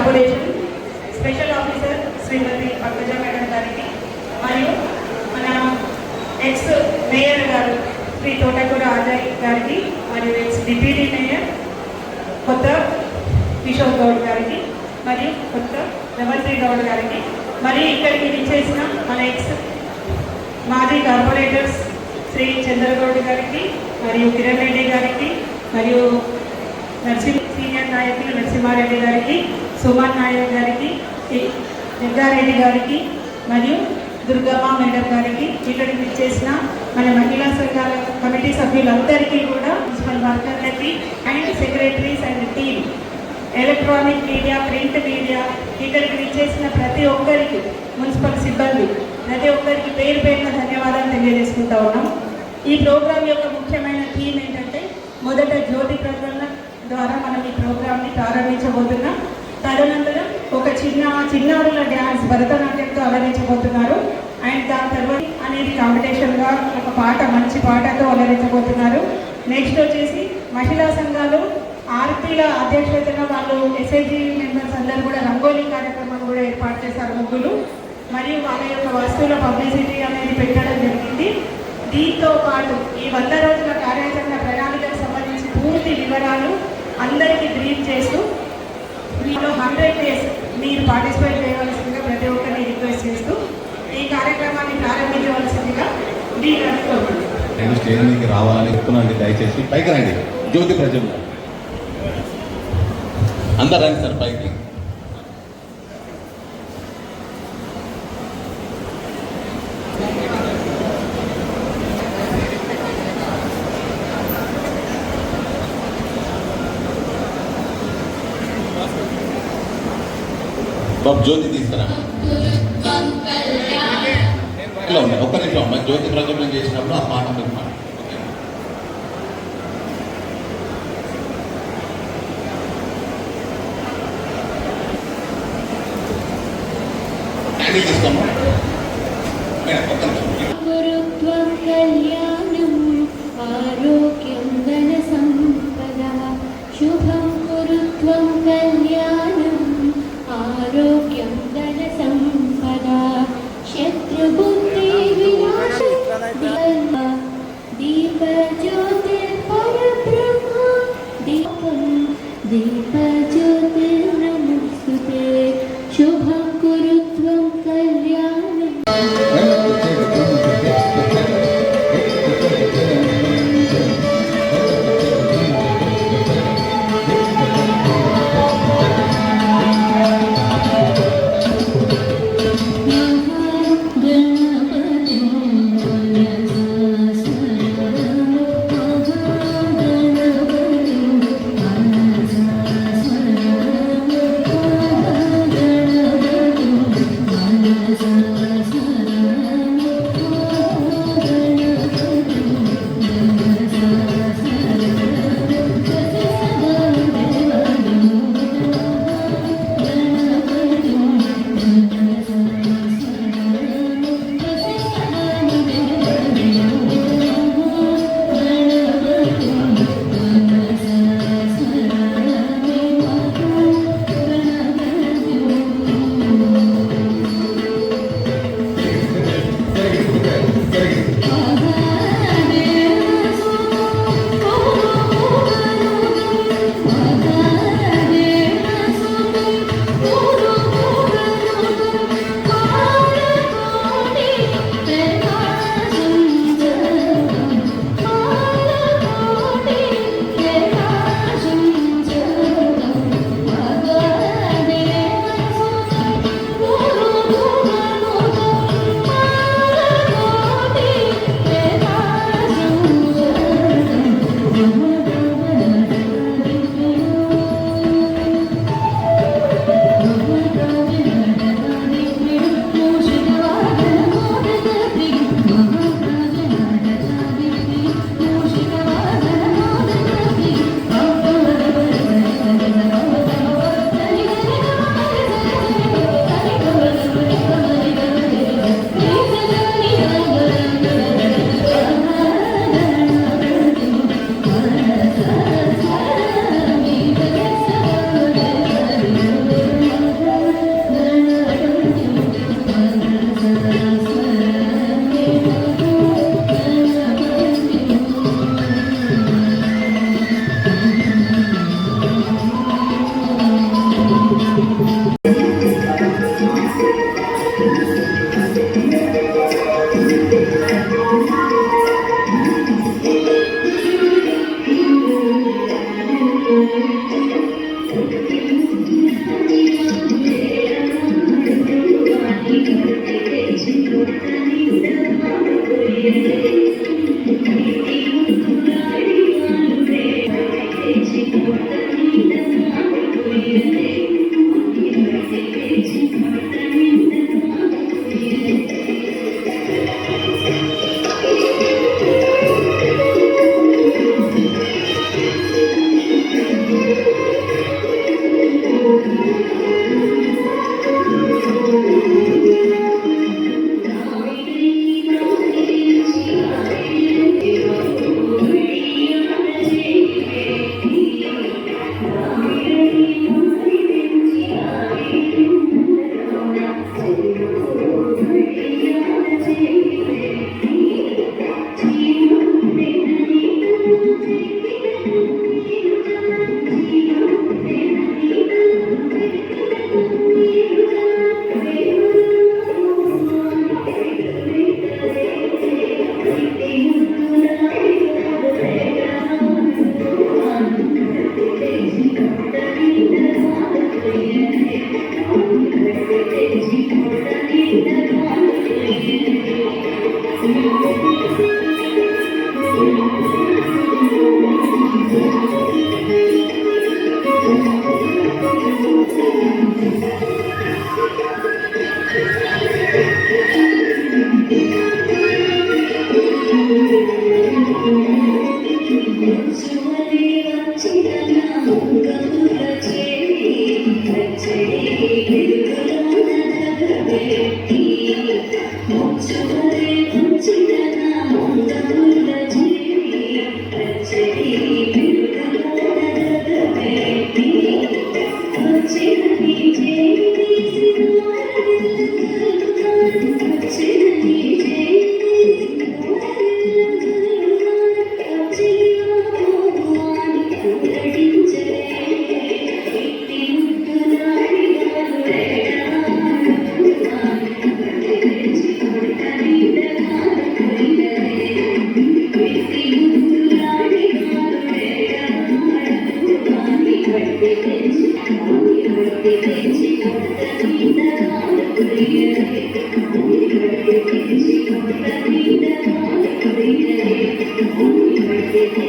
Corporation special officer శ్రీమతి Pankaja madam గారికి మరియు మన ఎక్స్ మేయర్ గారు శ్రీ తోటకూర అజయ్ గారికి మరియు ఎక్స్ డిప్యూటీ మేయర్ కొత్త కిషోర్ గౌడ్ గారికి మరియు కొత్త రమణశ్రీ గౌడ్ గారికి మరియు ఇక్కడికి విచ్చేసిన మన ఎక్స్ మాజీ కార్పొరేటర్స్ శ్రీ చంద్రగౌడ్ గారికి మరియు కిరణ్ రెడ్డి గారికి మరియు సీనియర్ నాయకులు నరసింహారెడ్డి గారికి సుమన్ నాయక్ గారికి జగ్గారెడ్డి గారికి మరియు దుర్గమ్మ మేడం గారికి ఇక్కడికి విచ్చేసిన మన మహిళా సంఘాల కమిటీ సభ్యులందరికీ కూడా మున్సిపల్ వర్కర్లకి and secretaries and team electronic media print media ఇక్కడికి విచ్చేసిన ప్రతి ఒక్కరికి మున్సిపల్ సిబ్బంది ప్రతి ఒక్కరికి పేరు పేరున ధన్యవాదాలు తెలియజేసుకుంటా ఉన్నాం. ఈ ప్రోగ్రాం యొక్క ముఖ్యమైన థీమ్ ఏంటంటే మొదట జ్యోతి ప్రజ్వలన ద్వారా మనం ఈ ప్రోగ్రాంని ప్రారంభించబోతున్నాం. తదనంతరం ఒక చిన్నారుల డ్యాన్స్ భరతనాట్యంతో అలరించబోతున్నారు. అండ్ దాని తర్వాత అనేది కాంపిటీషన్గా ఒక పాట మంచి పాటతో అలరించబోతున్నారు. నెక్స్ట్ వచ్చేసి మహిళా సంఘాలు ఆర్పీల అధ్యక్షతన వాళ్ళు ఎస్ఐజీ మెంబర్స్ అందరూ కూడా రంగోలీ కార్యక్రమం కూడా ఏర్పాటు చేశారు ముగ్గులు మరియు వాళ్ళ యొక్క వస్తువుల పబ్లిసిటీ అనేది పెట్టడం జరిగింది. దీంతో పాటు ఈ 100 రోజుల కార్యాచరణ ప్రణాళికకు సంబంధించి పూర్తి వివరాలు అందరికీ బ్రీఫ్ చేస్తూ మీలో 100 days మీరు పార్టిసిపేట్ చేయవలసిందిగా ప్రతి ఒక్కరిని రిక్వెస్ట్ చేస్తూ ఈ కార్యక్రమాన్ని ప్రారంభించవలసిందిగా స్టేషన్కి రావాలని చెప్తున్నాండి. దయచేసి పైకి రండి. జ్యోతి ప్రజలు అందరు రండి సార్ పైకి. బాబు జ్యోతి తీసుకురా. ఇలా ఉన్నాయి ఒక్క నిమిషం అమ్మ. జ్యోతి ప్రజ్వలనం చేసినప్పుడు ఆ పాట మాట తీసుకోమ్మా. ఒక్క ఆరోగ్యం ధన సంపద శత్రుబుద్ధి వినాశ దీప జ్యోతి పరబ్రహ్మ దీపం దీప జ్యోతి నమస్తుతే శుభం కురుత్వం కళ్యాణం. Thank you.